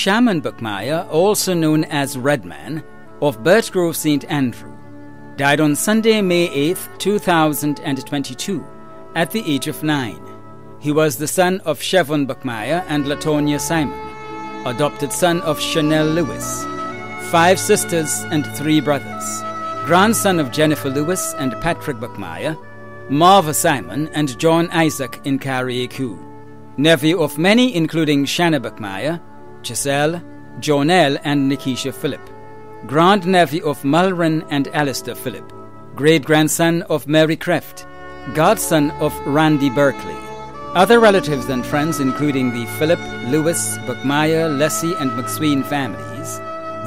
Shaman Buckmeyer, also known as Redman, of Birchgrove St. Andrew, died on Sunday, May 8, 2022, at the age of 9. He was the son of Chevron Buckmeyer and Latonia Simon, adopted son of Chanel Lewis, 5 sisters and 3 brothers, grandson of Jennifer Lewis and Patrick Buckmeyer, Marva Simon and John Isaac in Carriacou, nephew of many including Shanna Buckmeyer, Giselle, Jonelle and Nikisha Phillip, grandnephew of Mulrin and Alistair Phillip, great-grandson of Mary Creft, godson of Randy Berkeley. Other relatives and friends including the Phillip, Lewis, Buckmeyer, Leslie and McSween families,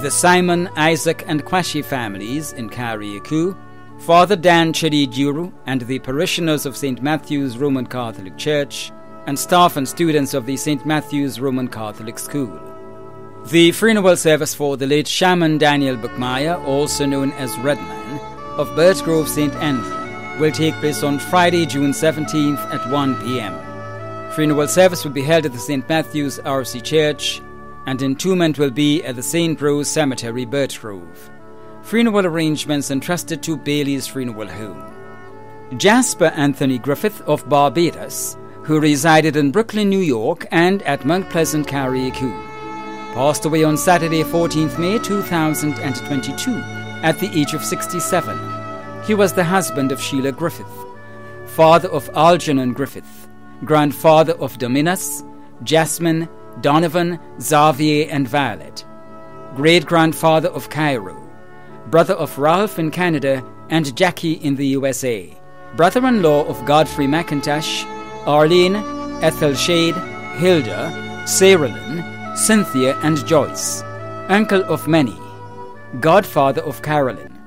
the Simon, Isaac and Quashie families in Carriacou, Father Dan Chidi Duru and the parishioners of St. Matthew's Roman Catholic Church, and staff and students of the St. Matthew's Roman Catholic School. The funeral service for the late Shaman Daniel Buckmeyer, also known as Redman, of Birchgrove St. Andrew, will take place on Friday, June 17th at 1 p.m. Funeral service will be held at the St. Matthew's RC Church, and entombment will be at the St. Rose Cemetery, Birchgrove. Funeral arrangements entrusted to Bailey's Funeral Home. Jasper Anthony Griffith of Barbados, who resided in Brooklyn, New York and at Mount Pleasant, Carriacou, passed away on Saturday, 14th May 2022, at the age of 67. He was the husband of Sheila Griffith, father of Algernon Griffith, grandfather of Dominus, Jasmine, Donovan, Xavier and Violet, great-grandfather of Cairo, brother of Ralph in Canada and Jackie in the USA, brother-in-law of Godfrey McIntosh, Arlene, Ethel Shade, Hilda, Sarah Lynn, Cynthia and Joyce, uncle of many, godfather of Carolyn.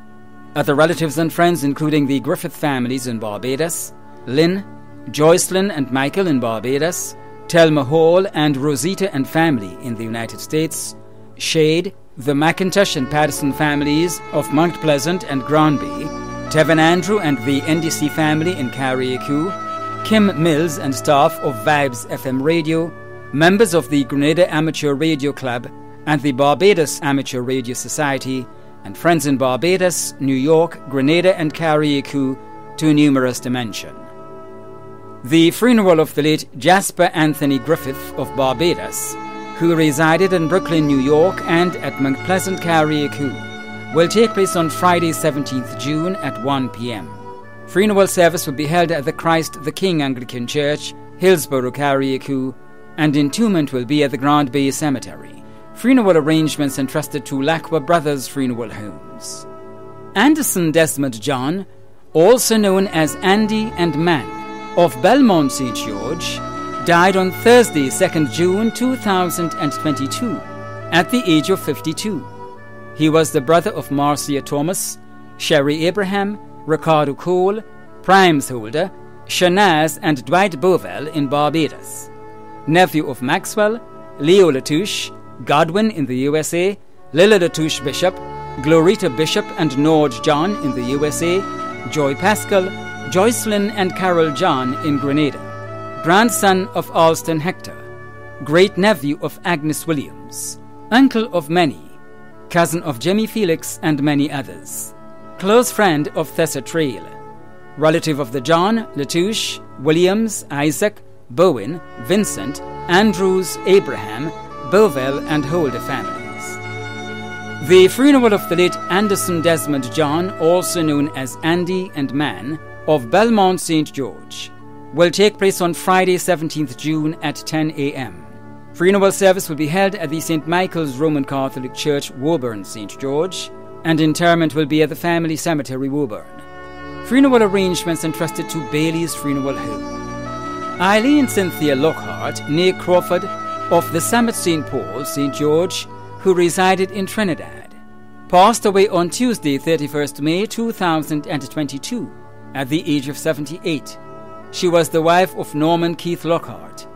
Other relatives and friends including the Griffith families in Barbados, Lynn, Joycelyn and Michael in Barbados, Thelma Hall and Rosita and family in the United States, Shade, the McIntosh and Patterson families of Mount Pleasant and Granby, Tevin Andrew and the NDC family in Carriacou, Kim Mills and staff of Vibes FM Radio, members of the Grenada Amateur Radio Club and the Barbados Amateur Radio Society, and friends in Barbados, New York, Grenada and Carriacou, too numerous to mention. The funeral of the late Jasper Anthony Griffith of Barbados, who resided in Brooklyn, New York and at Mount Pleasant, Carriacou, will take place on Friday, 17th June at 1 p.m. Funeral service will be held at the Christ the King Anglican Church, Hillsborough, Carriacou, and entombment will be at the Grand Bay Cemetery. Funeral arrangements entrusted to Lacqua Brothers Funeral Homes. Anderson Desmond John, also known as Andy and Man, of Belmont St. George, died on Thursday, 2nd June 2022, at the age of 52. He was the brother of Marcia Thomas, Sherry Abraham, Ricardo Cole, Primes Holder, Shanaz and Dwight Bovell in Barbados, nephew of Maxwell, Leo Latouche, Godwin in the USA, Lila Latouche Bishop, Glorita Bishop and Norge John in the USA, Joy Pascal, Joycelyn and Carol John in Grenada, grandson of Alston Hector, great-nephew of Agnes Williams, uncle of many, cousin of Jimmy Felix and many others, close friend of Thessa Trail, relative of the John, Latouche, Williams, Isaac, Bowen, Vincent, Andrews, Abraham, Bovell and Holder families. The funeral of the late Anderson Desmond John, also known as Andy and Man, of Belmont St. George, will take place on Friday, 17th June at 10 a.m. Funeral service will be held at the St. Michael's Roman Catholic Church, Woburn, St. George, and interment will be at the family cemetery, Woburn. Funeral arrangements entrusted to Bailey's Funeral Home. Eileen Cynthia Lockhart, née Crawford, of the Summit St. Paul, St. George, who resided in Trinidad, passed away on Tuesday, 31st May 2022, at the age of 78. She was the wife of Norman Keith Lockhart,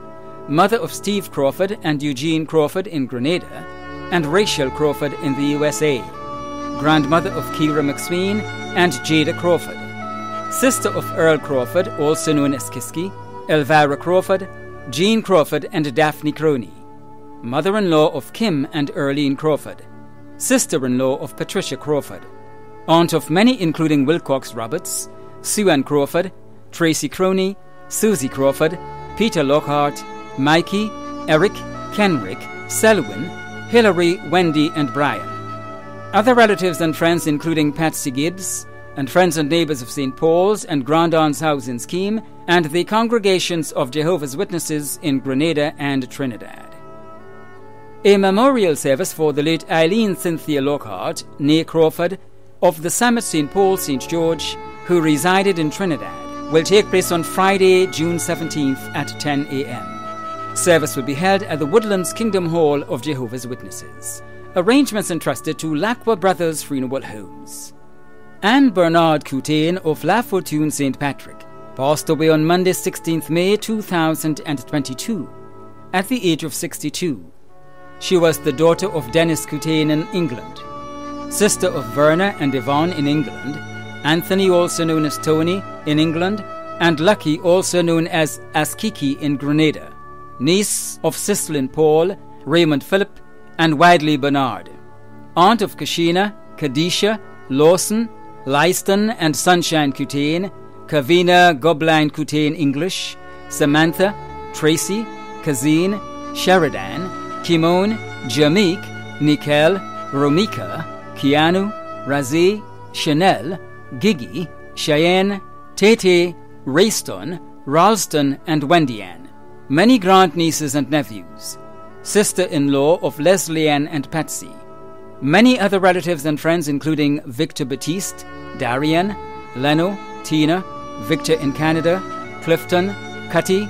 mother of Steve Crawford and Eugene Crawford in Grenada, and Rachel Crawford in the USA, grandmother of Kira McSween and Jada Crawford, sister of Earl Crawford, also known as Kiski, Elvira Crawford, Jean Crawford and Daphne Croney, mother-in-law of Kim and Eileen Crawford, sister-in-law of Patricia Crawford, aunt of many including Wilcox Roberts, Sue Ann Crawford, Tracy Croney, Susie Crawford, Peter Lockhart, Mikey, Eric, Kenrick, Selwyn, Hilary, Wendy and Brian. Other relatives and friends including Patsy Gibbs, and friends and neighbours of St. Paul's and Grand Aunt's House in Scheme, and the congregations of Jehovah's Witnesses in Grenada and Trinidad. A memorial service for the late Eileen Cynthia Lockhart, née Crawford, of the Summit St. Paul St. George, who resided in Trinidad, will take place on Friday, June 17th at 10 a.m. Service will be held at the Woodlands Kingdom Hall of Jehovah's Witnesses. Arrangements entrusted to Lacqua Brothers Funeral Homes. Anne Bernard Coutain of La Fortune St. Patrick passed away on Monday 16th May 2022 at the age of 62. She was the daughter of Dennis Coutain in England, sister of Verna and Yvonne in England, Anthony also known as Tony in England, and Lucky also known as Askiki in Grenada, niece of Cicely Paul, Raymond Philip, and Wadley Bernard, aunt of Kashina, Kadisha, Lawson, Lyston and Sunshine Coutain, Kavina Gobline Coutain English, Samantha, Tracy, Kazine, Sheridan, Kimon, Jamik, Nikel, Romika, Keanu, Razee, Chanel, Gigi, Cheyenne, Tete, Rayston, Ralston and Wendy Ann. Many grandnieces and nephews. Sister-in-law of Leslie Ann and Patsy. Many other relatives and friends including Victor Batiste, Darian, Leno, Tina, Victor in Canada, Clifton, Cutty,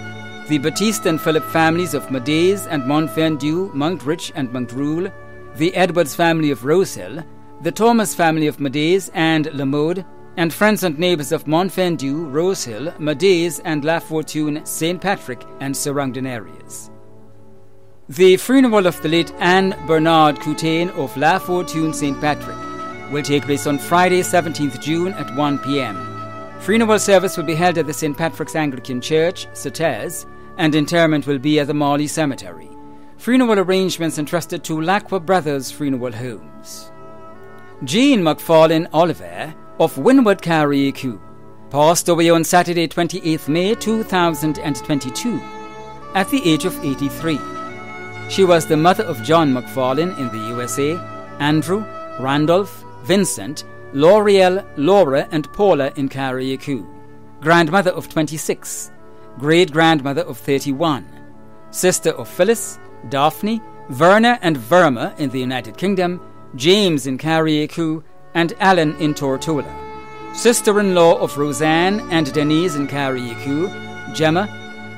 the Batiste and Philip families of Madaise and Montfendu, Mountrich and Montrule, the Edwards family of Rosehill, the Thomas family of Madaise and Lamode, and friends and neighbours of Montfendu, Rosehill, Madaise and La Fortune, St. Patrick and surrounding areas. The funeral of the late Anne Bernard Coutain of La Fortune St. Patrick will take place on Friday 17th June at 1 p.m. Funeral service will be held at the St. Patrick's Anglican Church, Sautez, and interment will be at the Morley Cemetery. Funeral arrangements entrusted to Lacqua Brothers Funeral Homes. Jean McFarlane Oliver of Winwood Carriacou passed away on Saturday 28th May 2022 at the age of 83. She was the mother of John McFarlane in the USA, Andrew, Randolph, Vincent, L'Oreal, Laura and Paula in Carriacou, grandmother of 26, great-grandmother of 31, sister of Phyllis, Daphne, Verna and Verma in the United Kingdom, James in Carriacou, and Alan in Tortola, sister-in-law of Roseanne and Denise in Carriacou, Gemma,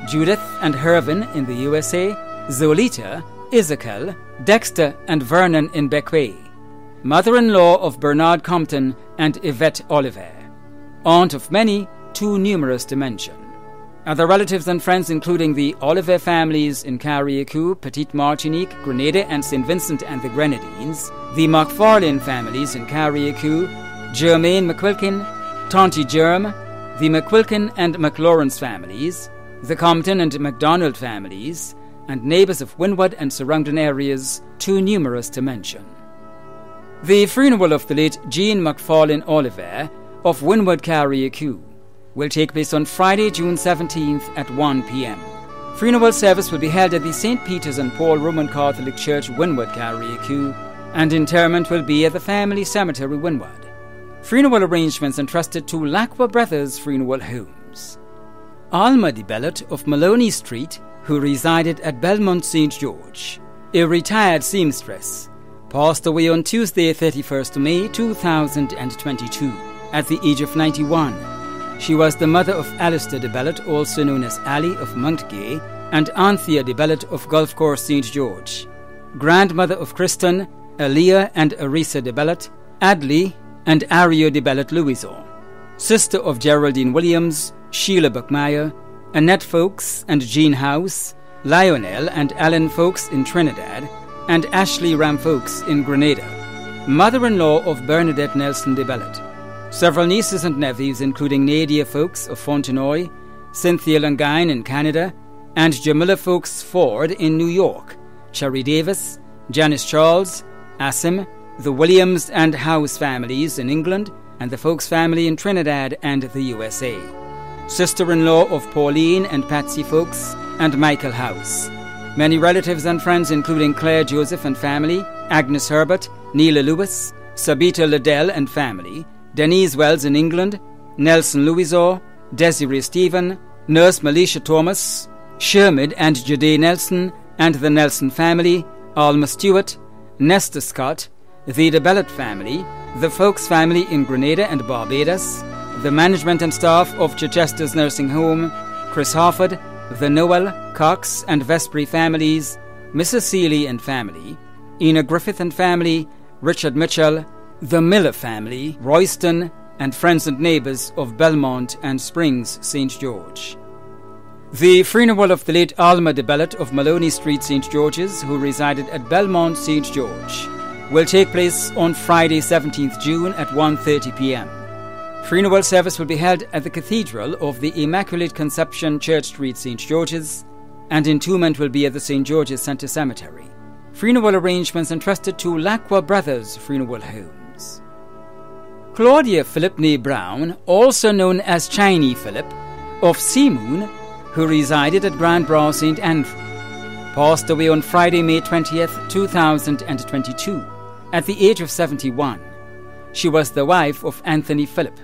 Judith and Hervin in the USA, Zolita, Izakel, Dexter and Vernon in Bequay, mother-in-law of Bernard Compton and Yvette Oliver, aunt of many, too numerous to mention. Other relatives and friends including the Oliver families in Carriacou, Petite Martinique, Grenada and St. Vincent and the Grenadines, the McFarlane families in Carriacou, Germaine McQuilkin, Tonty Germ, the McQuilkin and McLawrence families, the Compton and MacDonald families, and neighbours of Winwood and surrounding areas, too numerous to mention. The funeral of the late Jean McFarlane Oliver of Winwood Carriacou will take place on Friday, June 17th at 1 p.m. Funeral service will be held at the St. Peter's and Paul Roman Catholic Church, Winwood Carriacou, and interment will be at the family cemetery, Winwood. Funeral arrangements entrusted to Lacqua Brothers Funeral Homes. Alma De Bellat of Maloney Street, who resided at Belmont St. George, a retired seamstress, passed away on Tuesday 31st May 2022 at the age of 91. She was the mother of Alistair De Bellat, also known as Ali of Mountgay, and Anthea De Bellat of Golf Course St. George, grandmother of Kristen, Aaliyah and Arisa De Bellat, Adley and Ario De Bellat Louison, sister of Geraldine Williams, Sheila Buckmeyer, Annette Folks and Jean House, Lionel and Alan Folks in Trinidad, and Ashley Ram Folks in Grenada, mother-in-law of Bernadette Nelson De Bellat. Several nieces and nephews including Nadia Folks of Fontenoy, Cynthia Langine in Canada, and Jamila Folks Ford in New York, Cherry Davis, Janice Charles, Asim, the Williams and House families in England, and the Folks family in Trinidad and the USA. Sister-in-law of Pauline and Patsy Folks and Michael House. Many relatives and friends including Claire Joseph and family, Agnes Herbert, Neela Lewis, Sabita Liddell and family, Denise Wells in England, Nelson Louisaw, Desiree Stephen, Nurse Melisha Thomas, Shermid and Jade Nelson and the Nelson family, Alma Stewart, Nesta Scott, the De Bellat family, the Folks family in Grenada and Barbados, the management and staff of Chichester's nursing home, Chris Harford, the Noel, Cox and Vespri families, Mrs. Seeley and family, Ina Griffith and family, Richard Mitchell, the Miller family, Royston, and friends and neighbours of Belmont and Springs, St. George. The funeral of the late Alma De Bellat of Maloney Street, St. George's, who resided at Belmont, St. George, will take place on Friday 17th June at 1:30 p.m. Funeral service will be held at the Cathedral of the Immaculate Conception, Church Street, St. George's, and entombment will be at the St. George's Centre Cemetery. Funeral arrangements entrusted to Lacqua Brothers Funeral Homes. Claudia Philipne Brown, also known as Chiney Philip, of Seamoon, who resided at Grand Bra St. Andrew, passed away on Friday, May 20th, 2022, at the age of 71. She was the wife of Anthony Philip,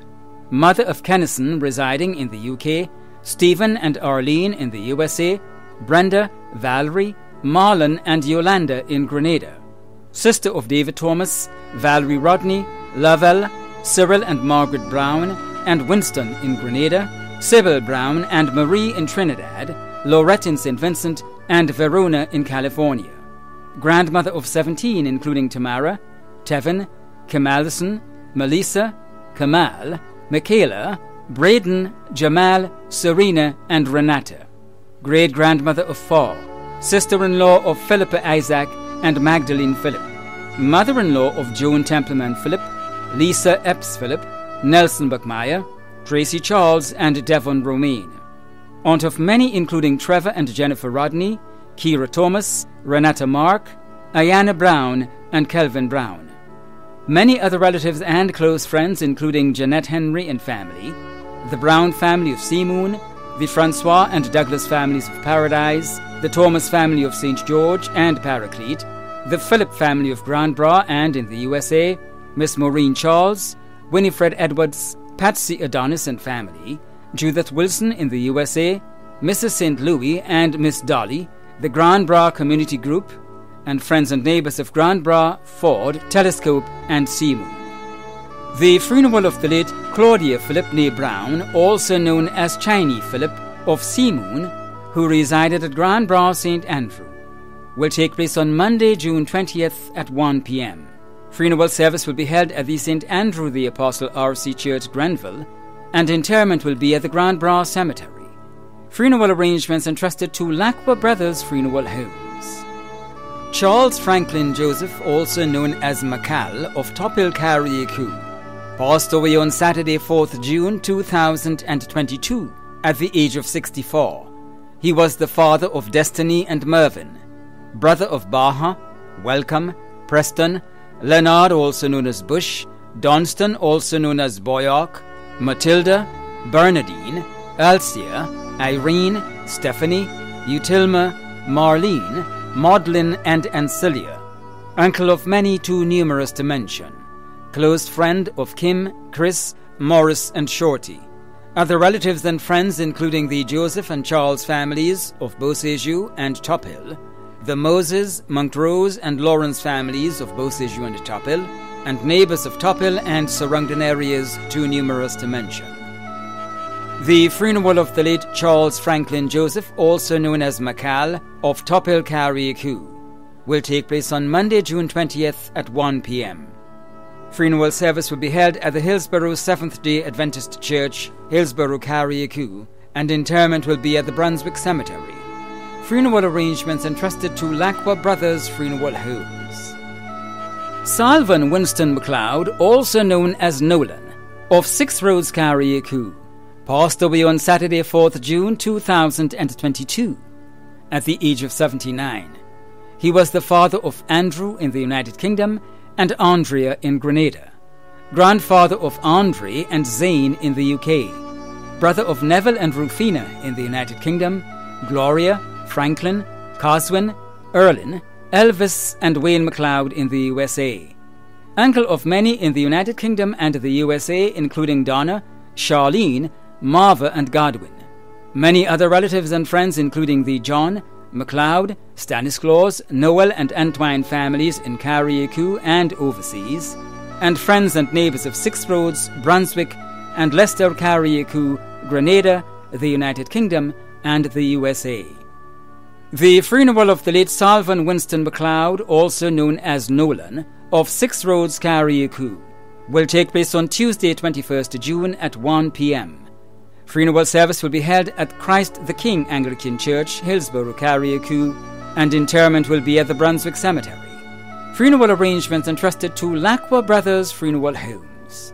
mother of Kennison residing in the UK, Stephen and Arlene in the USA, Brenda, Valerie, Marlon and Yolanda in Grenada, sister of David Thomas, Valerie Rodney, Lavelle, Cyril and Margaret Brown, and Winston in Grenada, Sybil Brown and Marie in Trinidad, Laurette in St. Vincent, and Verona in California. Grandmother of 17, including Tamara, Tevin, Kamalison, Melissa, Kamal, Michaela, Braden, Jamal, Serena, and Renata. Great-grandmother of 4, sister-in-law of Philippa Isaac and Magdalene Philip, mother-in-law of Joan Templeman Philip, Lisa Epps Philip, Nelson Buckmeyer, Tracy Charles, and Devon Romaine. Aunt of many including Trevor and Jennifer Rodney, Kira Thomas, Renata Mark, Ayanna Brown, and Kelvin Brown. Many other relatives and close friends including Jeanette Henry and family, the Brown family of Seamoon, the Francois and Douglas families of Paradise, the Thomas family of St. George and Paraclete, the Phillip family of Grand Bra and in the USA, Miss Maureen Charles, Winifred Edwards, Patsy Adonis and family, Judith Wilson in the USA, Mrs. St. Louis and Miss Dolly, the Grand Bra Community Group, and friends and neighbours of Grand Bra, Ford, Telescope and Seamoon. The funeral of the late Claudia Philipne Brown, also known as Chiney Philip, of Seamoon, who resided at Grand Bra St. Andrew, will take place on Monday, June 20th at 1 p.m. Funeral service will be held at the St. Andrew the Apostle R.C. Church, Grenville, and interment will be at the Grand Bra Cemetery. Funeral arrangements entrusted to Lacqua Brothers Funeral Homes. Charles Franklin Joseph, also known as Macal, of Tophill, Carriacou, passed away on Saturday, 4th June 2022, at the age of 64. He was the father of Destiny and Mervyn, brother of Baha, Welcome, Preston, Leonard, also known as Bush, Donston, also known as Boyock, Matilda, Bernadine, Alcia, Irene, Stephanie, Utilma, Marlene, Maudlin, and Celia. Uncle of many too numerous to mention. Close friend of Kim, Chris, Morris, and Shorty. Other relatives and friends including the Joseph and Charles families of Beauséjour and Tophill, the Moses, Montrose, and Lawrence families of Beauséjour and Tophill, and neighbours of Tophill and surrounding areas too numerous to mention. The funeral of the late Charles Franklin Joseph, also known as Macal, of Tophill, Carriacou, will take place on Monday, June 20th at 1 p.m. Funeral service will be held at the Hillsborough Seventh-day Adventist Church, Hillsborough, Carriacou, and interment will be at the Brunswick Cemetery. Funeral arrangements entrusted to Lacqua Brothers Funeral Homes. Sullivan Winston MacLeod, also known as Nolan, of 6 Roads, Carriacou, passed away on Saturday, 4th June 2022, at the age of 79. He was the father of Andrew in the United Kingdom and Andrea in Grenada, grandfather of Andre and Zane in the UK, brother of Neville and Rufina in the United Kingdom, Gloria, Franklin, Caswin, Erlin, Elvis and Wayne MacLeod in the USA, uncle of many in the United Kingdom and the USA, including Donna, Charlene, Marva and Godwin. Many other relatives and friends, including the John, MacLeod, Stanislaus, Noel and Antoine families in Carriacou and overseas, and friends and neighbours of Six Roads, Brunswick and Leicester Carriacou, Grenada, the United Kingdom and the USA. The funeral of the late Sullivan Winston MacLeod, also known as Nolan, of Six Roads, Carriacou, will take place on Tuesday, 21st June at 1 p.m. Funeral service will be held at Christ the King Anglican Church, Hillsborough, Carriacou, and interment will be at the Brunswick Cemetery. Funeral arrangements entrusted to Lacqua Brothers Funeral Homes.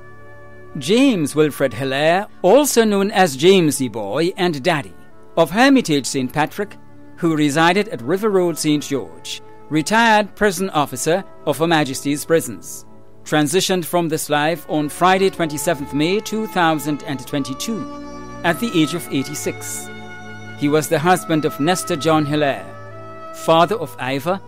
James Wilfred Hilaire, also known as Jamesy Boy and Daddy, of Hermitage St. Patrick, who resided at River Road, St. George, retired prison officer of Her Majesty's Prisons, transitioned from this life on Friday 27th May 2022 at the age of 86. He was the husband of Nestor John Hilaire, father of Ivor,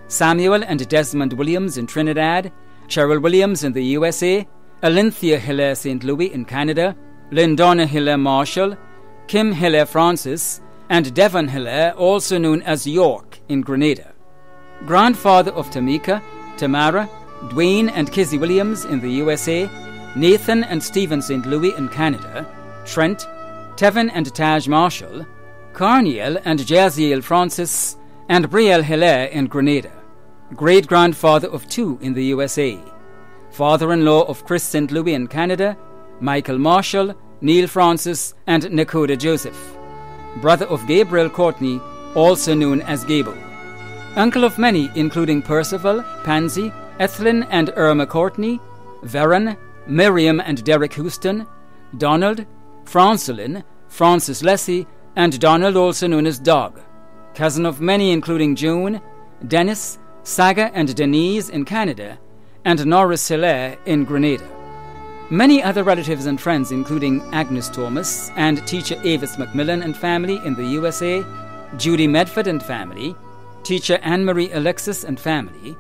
Samuel and Desmond Williams in Trinidad, Cheryl Williams in the USA, Alinthia Hilaire St. Louis in Canada, Lindonna Hilaire Marshall, Kim Hilaire Francis, and Devon Hilaire, also known as York, in Grenada. Grandfather of Tamika, Tamara, Dwayne and Kizzy Williams in the USA, Nathan and Stephen St. Louis in Canada, Trent, Tevin and Taj Marshall, Carniel and Jaziel Francis, and Brielle Hilaire in Grenada. Great-grandfather of 2 in the USA. Father-in-law of Chris St. Louis in Canada, Michael Marshall, Neil Francis, and Nakoda Joseph. Brother of Gabriel Courtney, also known as Gable. Uncle of many, including Percival, Pansy, Ethelyn and Irma Courtney, Veron, Miriam and Derek Houston, Donald, Francelyn, Francis Leslie, and Donald, also known as Dog. Cousin of many, including Joan, Dennis, Saga and Denise in Canada, and Norris Hilaire in Grenada. Many other relatives and friends, including Agnes Thomas and teacher Avis McMillan and family in the USA, Judy Medford and family, teacher Anne-Marie Alexis and family,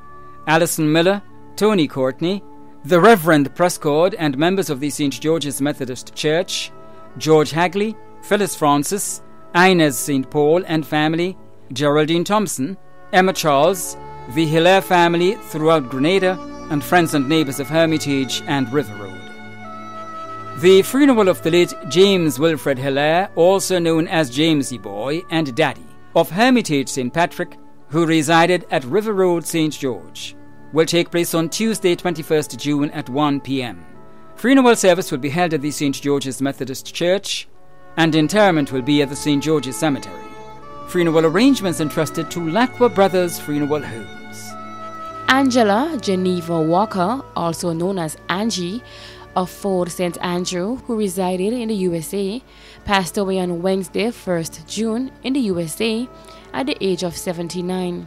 Alison Miller, Tony Courtney, the Reverend Prescott and members of the St. George's Methodist Church, George Hagley, Phyllis Francis, Inez St. Paul and family, Geraldine Thompson, Emma Charles, the Hilaire family throughout Grenada, and friends and neighbours of Hermitage and River Road. The funeral of the late James Wilfred Hilaire, also known as Jamesy Boy and Daddy, of Hermitage St. Patrick, who resided at River Road, St. George, will take place on Tuesday, 21st June at 1 p.m. Funeral service will be held at the St. George's Methodist Church, and interment will be at the St. George's Cemetery. Funeral arrangements entrusted to Lacqua Brothers Funeral Homes. Angela Geneva Walker, also known as Angie, of Fort St. Andrew, who resided in the USA, passed away on Wednesday, 1st June, in the USA at the age of 79.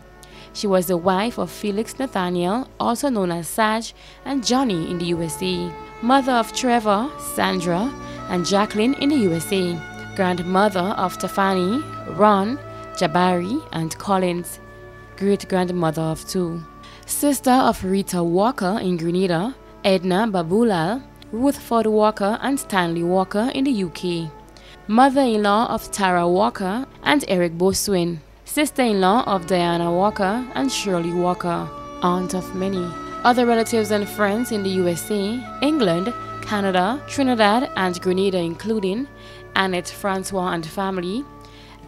She was the wife of Felix Nathaniel, also known as Saj, and Johnny in the USA, mother of Trevor, Sandra, and Jacqueline in the USA, grandmother of Tafani, Ron, Jabari, and Collins, great-grandmother of 2, sister of Rita Walker in Grenada, Edna Babulal, Ruthford Walker, and Stanley Walker in the UK, mother-in-law of Tara Walker and Eric Boswin, sister-in-law of Diana Walker and Shirley Walker, aunt of many. Other relatives and friends in the USA, England, Canada, Trinidad, and Grenada, including Annette Francois and family,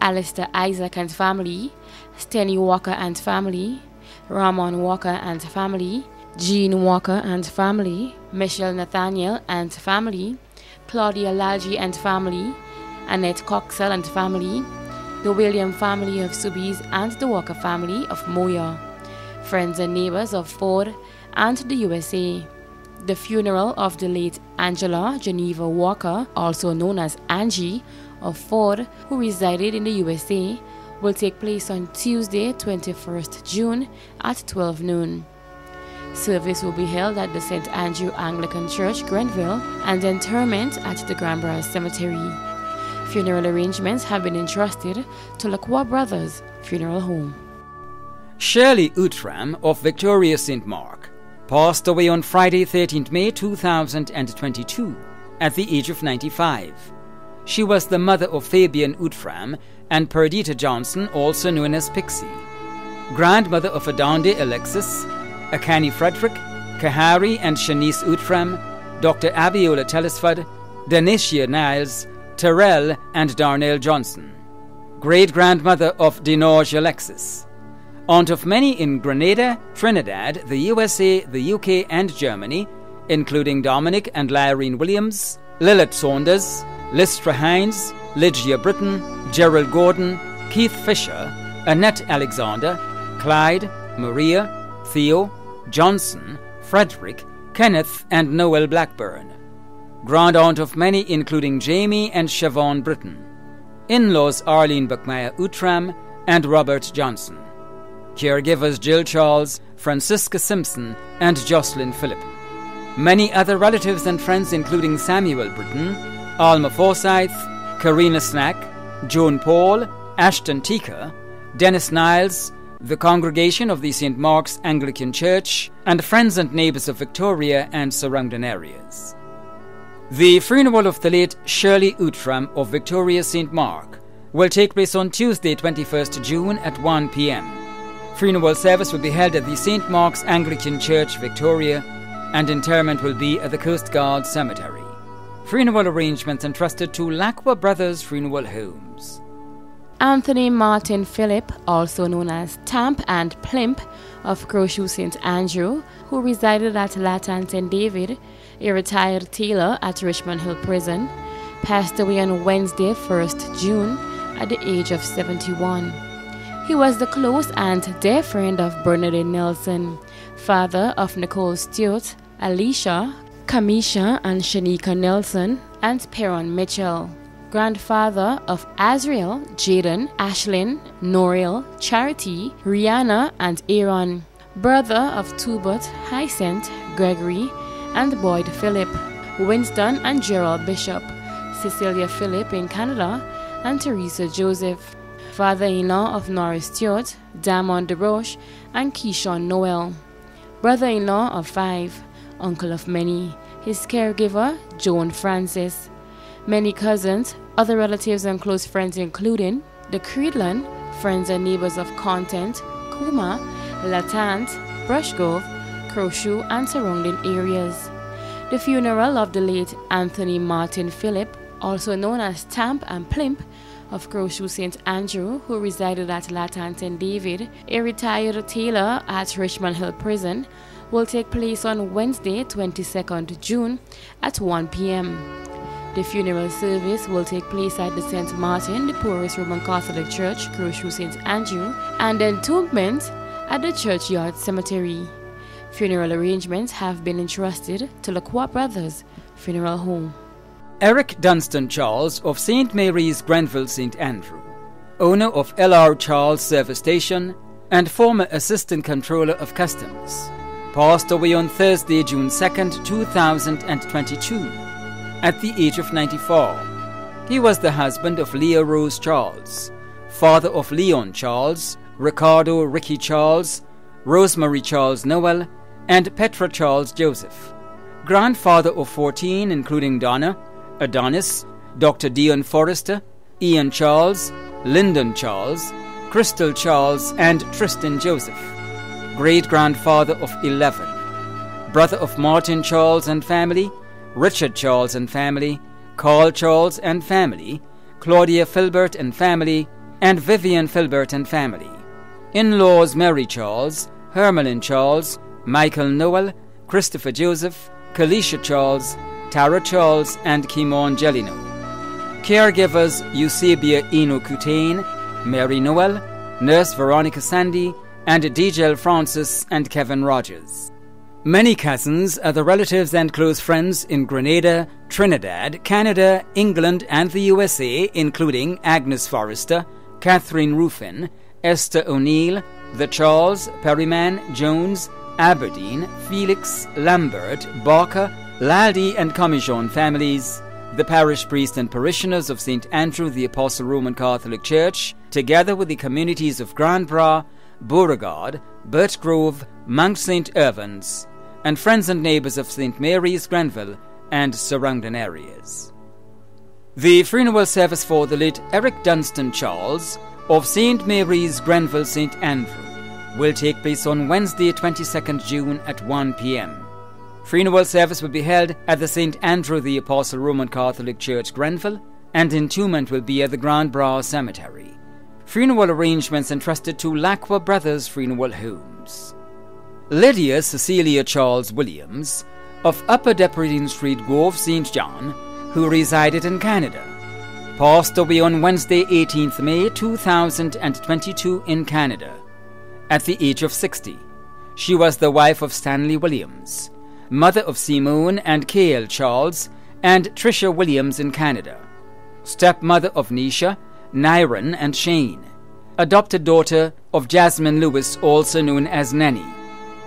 Alistair Isaac and family, Stenny Walker and family, Ramon Walker and family, Jean Walker and family, Michelle Nathaniel and family, Claudia Lalji and family, Annette Coxell and family, the William family of Soubise and the Walker family of Moya, friends and neighbors of Ford and the USA. The funeral of the late Angela Geneva Walker, also known as Angie, of Ford, who resided in the USA, will take place on Tuesday, 21st June at 12 noon. Service will be held at the St. Andrew Anglican Church, Grenville, and interment at the Granborough Cemetery. Funeral arrangements have been entrusted to Lacroix Brothers Funeral Home. Shirley Urum of Victoria St. Mark passed away on Friday, 13th May 2022 at the age of 95. She was the mother of Fabian Urum and Perdita Johnson, also known as Pixie, grandmother of Adonde Alexis, Akani Frederick, Kahari and Shanice Urum, Dr. Abiola Telesford, Denicia Niles, Terrell and Darnell Johnson, great-grandmother of Denarge Alexis, aunt of many in Grenada, Trinidad, the USA, the UK and Germany, including Dominic and Lyrene Williams, Lilith Saunders, Lystra Hines, Lygia Britton, Gerald Gordon, Keith Fisher, Annette Alexander, Clyde, Maria, Theo, Johnson, Frederick, Kenneth and Noel Blackburn. Grand aunt of many including Jamie and Siobhan Britton. In-laws Arlene Buckmeyer Urum and Robert Johnson. Caregivers Jill Charles, Francisca Simpson and Jocelyn Phillip. Many other relatives and friends including Samuel Britton, Alma Forsyth, Karina Snack, Joan Paul, Ashton Tika, Dennis Niles, the congregation of the St. Mark's Anglican Church, and friends and neighbours of Victoria and surrounding areas. The funeral of the late Shirley Urum of Victoria St. Mark will take place on Tuesday, 21st June at 1 p.m. Funeral service will be held at the St. Mark's Anglican Church, Victoria, and interment will be at the Coast Guard Cemetery. Funeral arrangements entrusted to Lacroix Brothers Funeral Homes. Anthony Martin Phillip, also known as Tamp and Plimp of Crowshoe St. Andrew, who resided at Latan St. David, a retired tailor at Richmond Hill Prison, passed away on Wednesday, 1st June, at the age of 71. He was the close and dear friend of Bernadette Nelson, father of Nicole Stewart, Alicia, Kamisha and Shanika Nelson, and Perron Mitchell, grandfather of Azriel, Jaden, Ashlyn, Noriel, Charity, Rihanna, and Aaron, brother of Tubert, Hyacinth, Gregory, and Boyd Phillip, Winston and Gerald Bishop, Cecilia Phillip in Canada, and Teresa Joseph, father-in-law of Norris Stewart, Damon DeRoche, and Keyshawn Noel, brother-in-law of 5, uncle of many, his caregiver, Joan Francis, many cousins, other relatives and close friends including the Creedland, friends and neighbors of Content, Kuma, Latant, Brushgrove, Crowshoe and surrounding areas. The funeral of the late Anthony Martin Phillip, also known as Tamp and Plimp, of Crowshoe St. Andrew, who resided at Latan St. David, a retired tailor at Richmond Hill Prison, will take place on Wednesday, 22nd June at 1 p.m. The funeral service will take place at the St. Martin, the Porous Roman Catholic Church, Crowshoe St. Andrew, and entombment at the Churchyard Cemetery. Funeral arrangements have been entrusted to Lacroix Brothers Funeral Home. Eric Dunstan Charles of St. Mary's, Grenville, St. Andrew, owner of L.R. Charles Service Station and former Assistant Controller of Customs, passed away on Thursday, June 2nd, 2022, at the age of 94. He was the husband of Leah Rose Charles, father of Leon Charles, Ricardo Ricky Charles, Rosemary Charles Noel, and Petra Charles Joseph, grandfather of 14, including Donna, Adonis, Dr. Dion Forrester, Ian Charles, Lyndon Charles, Crystal Charles, and Tristan Joseph, great-grandfather of 11, brother of Martin Charles and family, Richard Charles and family, Carl Charles and family, Claudia Filbert and family, and Vivian Filbert and family. In-laws Mary Charles, Hermelin Charles, Michael Noel, Christopher Joseph, Kalisha Charles, Tara Charles, and Kimon Gelino. Caregivers Eusebia Eno Coutain, Mary Noel, Nurse Veronica Sandy, and DJ Francis and Kevin Rogers. Many cousins, other relatives and close friends in Grenada, Trinidad, Canada, England and the USA, including Agnes Forrester, Catherine Ruffin, Esther O'Neill, the Charles, Perryman, Jones, Aberdeen, Felix, Lambert, Barker, Laldy and Commijon families, the parish priest and parishioners of St. Andrew the Apostle Roman Catholic Church, together with the communities of Grand Bras, Beauregard, Birchgrove, Mount St. Irvans, and friends and neighbours of St. Mary's, Grenville, and surrounding areas. The funeral service for the late Eric Dunstan Charles of St. Mary's, Grenville, St. Andrew will take place on Wednesday, 22nd June at 1 p.m. Funeral service will be held at the St. Andrew the Apostle Roman Catholic Church, Grenville, and entombment will be at the Grand Bras Cemetery. Funeral arrangements entrusted to Lacqua Brothers Funeral Homes. Lydia Cecilia Charles Williams of Upper Depredine Street, Grove, St. John, who resided in Canada, passed away on Wednesday, 18th May 2022 in Canada, at the age of 60. She was the wife of Stanley Williams, mother of Simone and Cale Charles and Tricia Williams in Canada, stepmother of Nisha, Nyron and Shane, adopted daughter of Jasmine Lewis, also known as Nenny,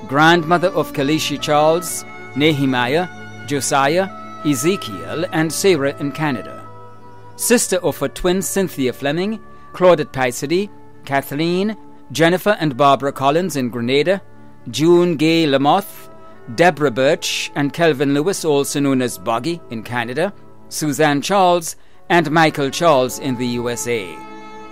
grandmother of Kalishi Charles, Nehemiah, Josiah, Ezekiel and Sarah in Canada, sister of her twins Cynthia Fleming, Claudette Pisedy, Kathleen, Jennifer and Barbara Collins in Grenada, June Gay Lamoth, Deborah Birch and Kelvin Lewis, also known as Boggy in Canada, Suzanne Charles and Michael Charles in the USA,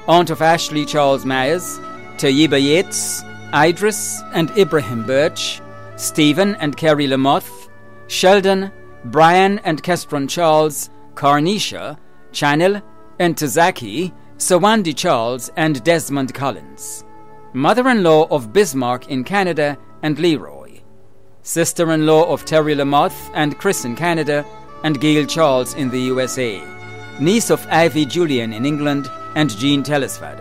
aunt of Ashley Charles Myers, Tayiba Yates, Idris and Ibrahim Birch, Stephen and Kerry Lamoth, Sheldon, Brian and Kestron Charles, Carnisha, Chanel and Tazaki, Sawandi Charles and Desmond Collins, mother-in-law of Bismarck in Canada and Leroy, sister-in-law of Terry Lamoth and Chris in Canada and Gail Charles in the USA, niece of Ivy Julian in England and Jean Telesford.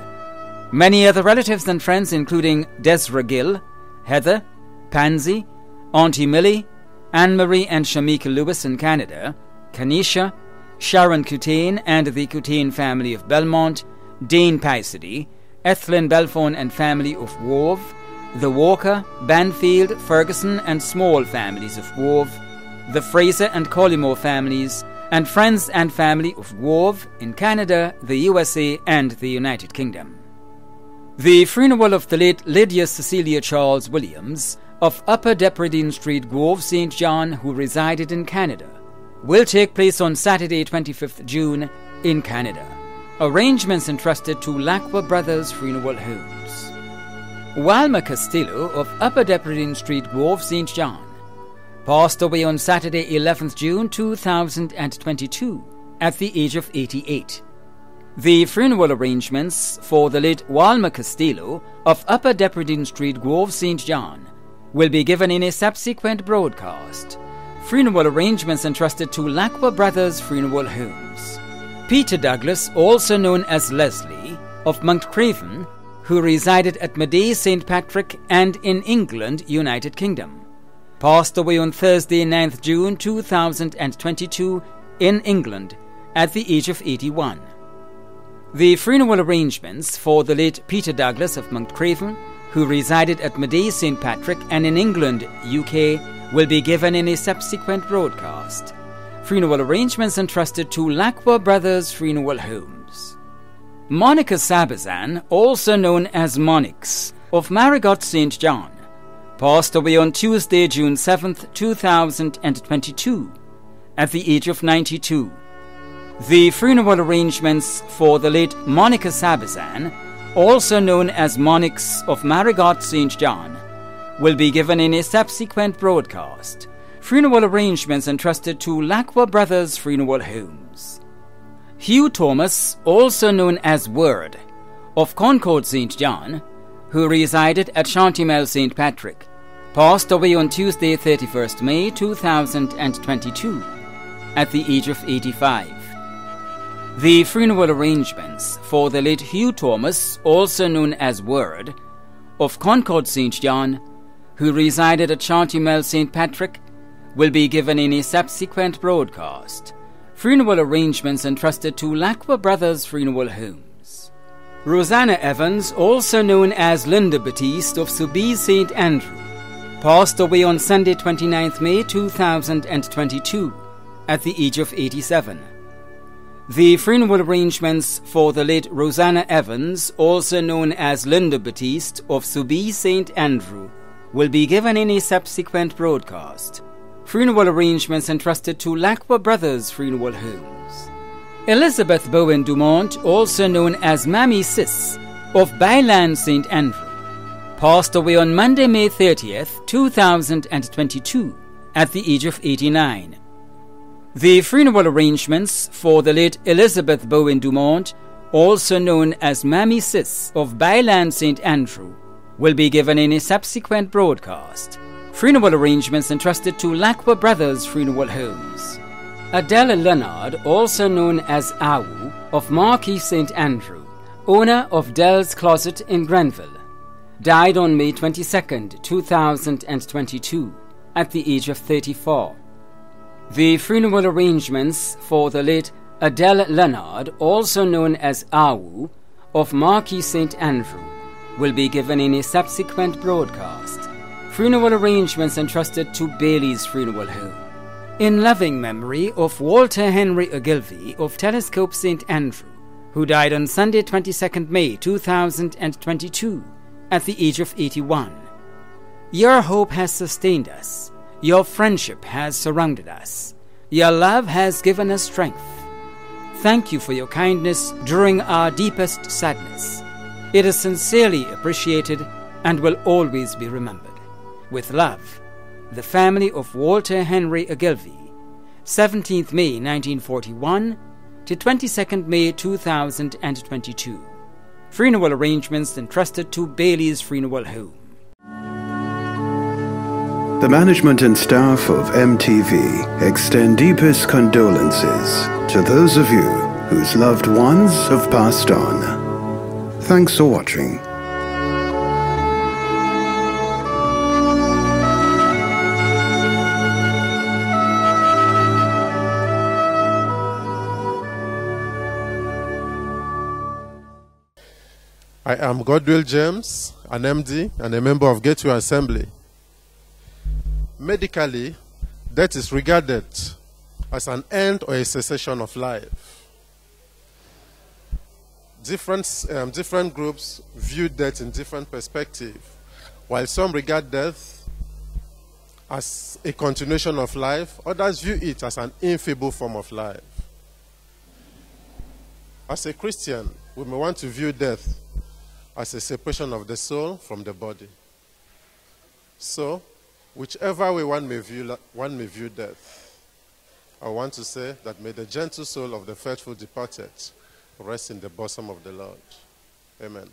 Many other relatives and friends including Desra Gill, Heather, Pansy, Auntie Millie, Anne-Marie and Shamika Lewis in Canada, Kanisha, Sharon Cutane and the Cutane family of Belmont, Dane Pisedy, Ethlyn Belfon and family of Wove, the Walker, Banfield, Ferguson and Small families of Wove, the Fraser and Collymore families, and friends and family of Wove in Canada, the USA and the United Kingdom. The funeral of the late Lydia Cecilia Charles Williams of Upper Depredine Street, Grove, St. John, who resided in Canada, will take place on Saturday, 25th June in Canada. Arrangements entrusted to Lacqua Brothers Funeral Homes. Walmar Castillo of Upper Depredine Street, Grove, St. John, passed away on Saturday, 11th June 2022 at the age of 88. The funeral arrangements for the late Walmar Castillo of Upper Depredine Street, Grove, St. John will be given in a subsequent broadcast. Funeral arrangements entrusted to Lacqua Brothers Funeral Homes. Peter Douglas, also known as Leslie, of Monkcraven, who resided at Maday St. Patrick and in England, United Kingdom, passed away on Thursday, 9th June 2022 in England at the age of 81. The funeral arrangements for the late Peter Douglas of Monkcraven, who resided at Maday St. Patrick and in England, UK, will be given in a subsequent broadcast. Funeral arrangements entrusted to Lacqua Brothers Funeral Homes. Monica Sabazan, also known as Monix, of Marigot St. John, passed away on Tuesday, June 7th, 2022, at the age of 92. The funeral arrangements for the late Monica Sabazan, also known as Monix of Marigot St. John, will be given in a subsequent broadcast. Funeral arrangements entrusted to Lacqua Brothers Funeral Homes. Hugh Thomas, also known as Word, of Concord St. John, who resided at Shantimel St. Patrick, passed away on Tuesday, 31st May 2022, at the age of 85. The funeral arrangements for the late Hugh Thomas, also known as Word, of Concord St. John, who resided at Shantimel St. Patrick, will be given in a subsequent broadcast. Funeral arrangements entrusted to Lacqua Brothers Funeral Homes. Rosanna Evans, also known as Linda Batiste of Soubise St. Andrew, passed away on Sunday 29th May 2022 at the age of 87. The funeral arrangements for the late Rosanna Evans, also known as Linda Batiste of Soubise St. Andrew, will be given in a subsequent broadcast. Funeral arrangements entrusted to Lacqua Brothers Funeral Homes. Elizabeth BowenDumont, also known as Mammy Sis of Byland St. Andrew, passed away on Monday, May 30th, 2022 at the age of 89. The funeral arrangements for the late Elizabeth BowenDumont, also known as Mammy Sis of Byland St. Andrew, will be given in a subsequent broadcast. Funeral arrangements entrusted to Lacqua Brothers Funeral Homes. Adele Leonard, also known as Awu, of Marquis St. Andrew, owner of Dell's Closet in Grenville, died on May 22, 2022, at the age of 34. The funeral arrangements for the late Adele Leonard, also known as Awu, of Marquis St. Andrew, will be given in a subsequent broadcast. Funeral arrangements entrusted to Bailey's Funeral Home. In loving memory of Walter Henry Ogilvie of Telescope St. Andrew, who died on Sunday 22nd May 2022 at the age of 81. Your hope has sustained us. Your friendship has surrounded us. Your love has given us strength. Thank you for your kindness during our deepest sadness. It is sincerely appreciated and will always be remembered. With love, the family of Walter Henry Ogilvie, 17th May 1941 to 22nd May 2022. Funeral arrangements entrusted to Bailey's Funeral Home. The management and staff of MTV extend deepest condolences to those of you whose loved ones have passed on. Thanks for watching. I am Godwill James, an MD and a member of Gateway Assembly. Medically, death is regarded as an end or a cessation of life. Different groups view death in different perspectives. While some regard death as a continuation of life, others view it as an infeeble form of life. As a Christian, we may want to view death as a separation of the soul from the body. So, whichever way one may view death, I want to say that may the gentle soul of the faithful departed rest in the bosom of the Lord. Amen.